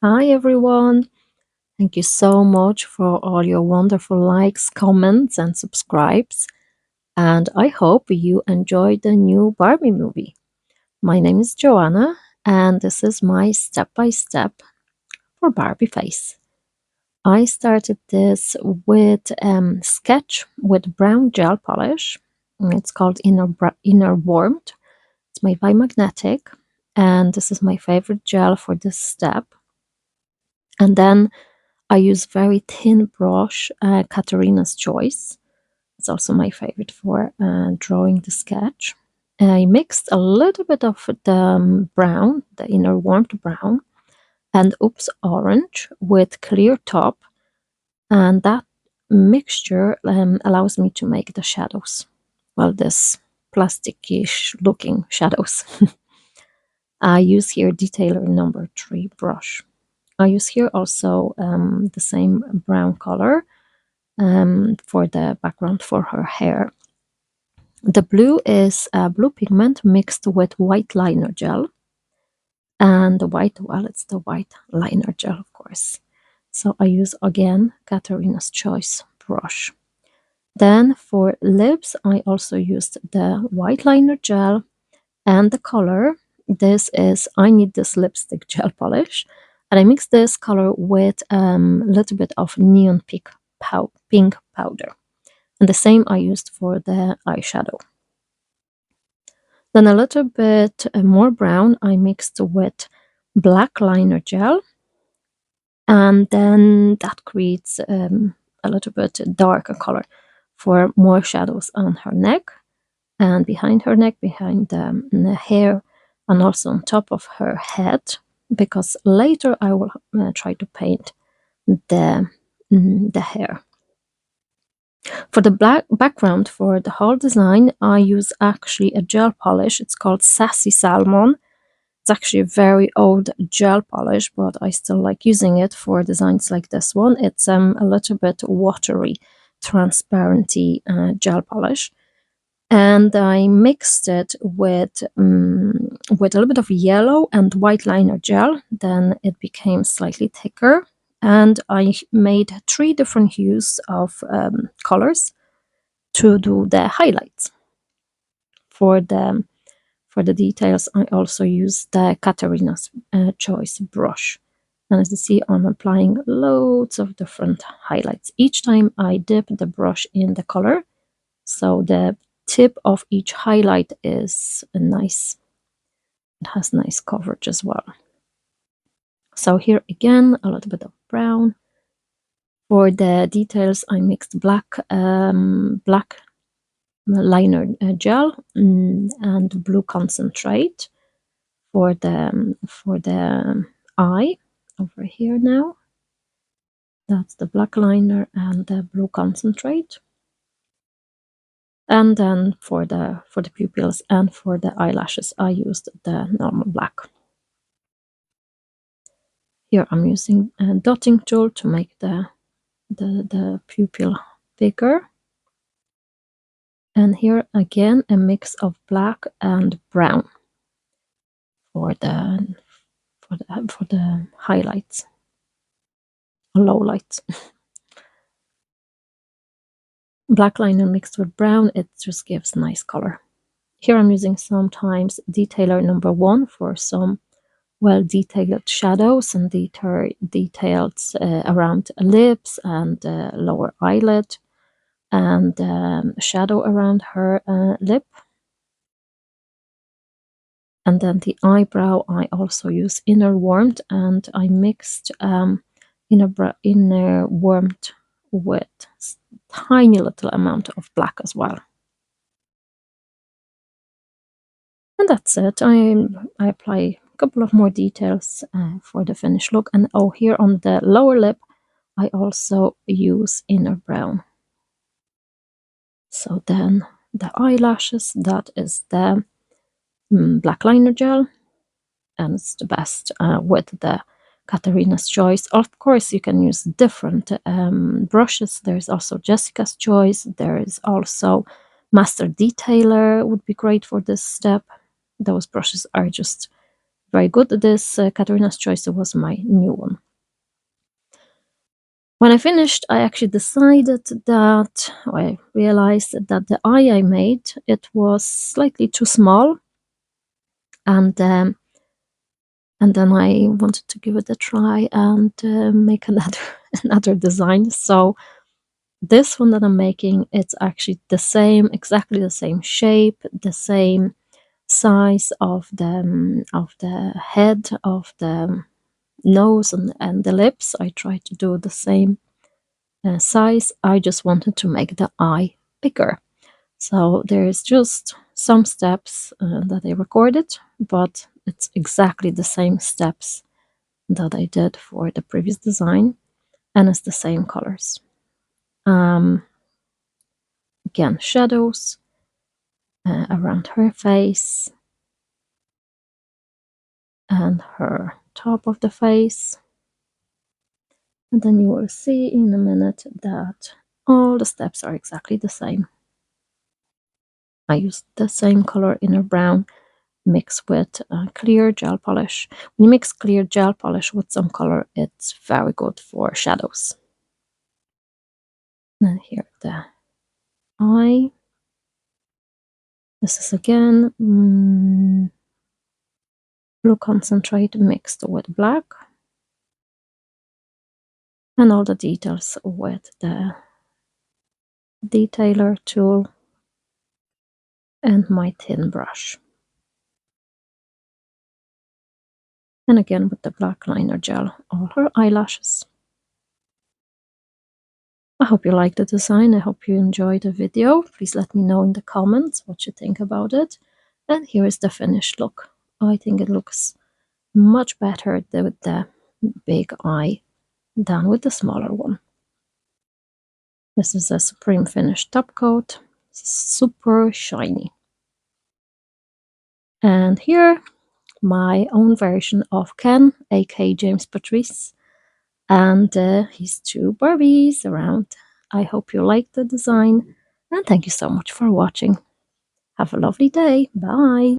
Hi everyone. Thank you so much for all your wonderful likes, comments, and subscribes. And I hope you enjoyed the new Barbie movie. My name is Joanna, and this is my step by step for Barbie face. I started this with sketch with brown gel polish. It's called Inner Warmth. It's made by Magnetic, and this is my favorite gel for this step. And then I use very thin brush, Katerina's Choice. It's also my favorite for drawing the sketch. I mixed a little bit of the brown, the inner warmth brown, and oops orange with clear top, and that mixture allows me to make the shadows. Well, this plasticish looking shadows. I use here detailer number 3 brush. I use here also the same brown color for the background for her hair. The blue is blue pigment mixed with white liner gel. And the white, well, it's the white liner gel, of course. So I use again Katerina's Choice brush. Then for lips, I also used the white liner gel and the color. This is I Need This Lipstick Gel Polish. And I mix this color with a little bit of neon pink powder. And the same I used for the eyeshadow. Then a little bit more brown I mixed with black liner gel, and then that creates a little bit darker color for more shadows on her neck and behind her neck, behind the hair, and also on top of her head, because later I will try to paint the hair. For the black background for the whole design, I use actually a gel polish. It's called Sassy Salmon. It's actually a very old gel polish, but I still like using it for designs like this one. It's a little bit watery, transparency gel polish. And I mixed it with a little bit of yellow and white liner gel. Then it became slightly thicker. And I made 3 different hues of colors to do the highlights. For the details, I also use the Katerina's Choice brush. And as you see, I'm applying loads of different highlights. Each time I dip the brush in the color, so the tip of each highlight is nice. It has nice coverage as well. So here again, a little bit of brown. For the details, I mixed black liner gel and blue concentrate for the eye over here now. That's the black liner and the blue concentrate. And then for the pupils and for the eyelashes, I used the normal black. Here I'm using a dotting tool to make the pupil bigger. And here again a mix of black and brown for the highlights, lowlights. Black liner mixed with brown, it just gives nice color. Here I'm using sometimes detailer number 1 for some well detailed shadows and details around lips and lower eyelid, and shadow around her lip. And then the eyebrow, I also use Inner Warmth, and I mixed Inner Warmth with tiny little amount of black as well. And that's it. I apply a couple of more details for the finished look. And oh, here on the lower lip, I also use Inner Brown. So then the eyelashes, that is the black liner gel, and it's the best with the Katerina's Choice. Of course, you can use different brushes. There's also Jessica's Choice. There is also Master Detailer, would be great for this step. Those brushes are just very good. This Katerina's Choice was my new one. When I finished, I actually decided that I realized that the eye I made, it was slightly too small, and then I wanted to give it a try and make another another design. So this one that I'm making, it's actually the same, exactly the same shape, the same size of the head, of the nose, and the lips. I tried to do the same size. I just wanted to make the eye bigger. So there's just some steps that I recorded, but it's exactly the same steps that I did for the previous design, and it's the same colors. Again, shadows around her face and her top of the face. And then you will see in a minute that all the steps are exactly the same. I used the same color inner brown mixed with clear gel polish. When you mix clear gel polish with some color, it's very good for shadows. And here the eye. This is again blue concentrate mixed with black. And all the details with the detailer tool and my thin brush. And again with the black liner gel, all her eyelashes. I hope you liked the design. I hope you enjoyed the video. Please let me know in the comments what you think about it. And here is the finished look. I think it looks much better with the big eye than with the smaller one. This is a Supreme Finish top coat. Super shiny. And here, my own version of Ken, aka James Patrice, and his two Barbies around. I hope you liked the design, and thank you so much for watching. Have a lovely day. Bye.